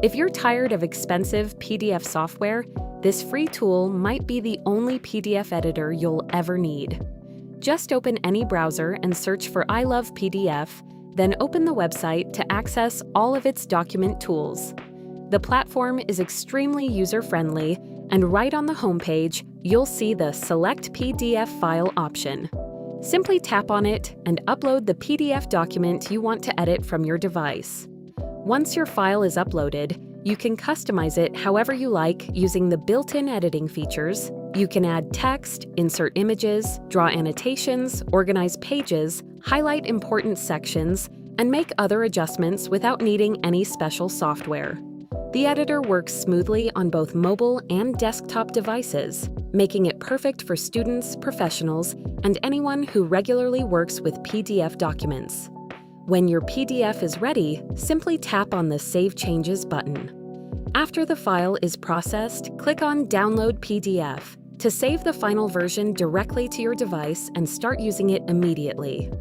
If you're tired of expensive PDF software, this free tool might be the only PDF editor you'll ever need. Just open any browser and search for I Love PDF, then open the website to access all of its document tools. The platform is extremely user-friendly, and right on the homepage, you'll see the Select PDF File option. Simply tap on it and upload the PDF document you want to edit from your device. Once your file is uploaded, you can customize it however you like using the built-in editing features. You can add text, insert images, draw annotations, organize pages, highlight important sections, and make other adjustments without needing any special software. The editor works smoothly on both mobile and desktop devices, making it perfect for students, professionals, and anyone who regularly works with PDF documents. When your PDF is ready, simply tap on the Save Changes button. After the file is processed, click on Download PDF to save the final version directly to your device and start using it immediately.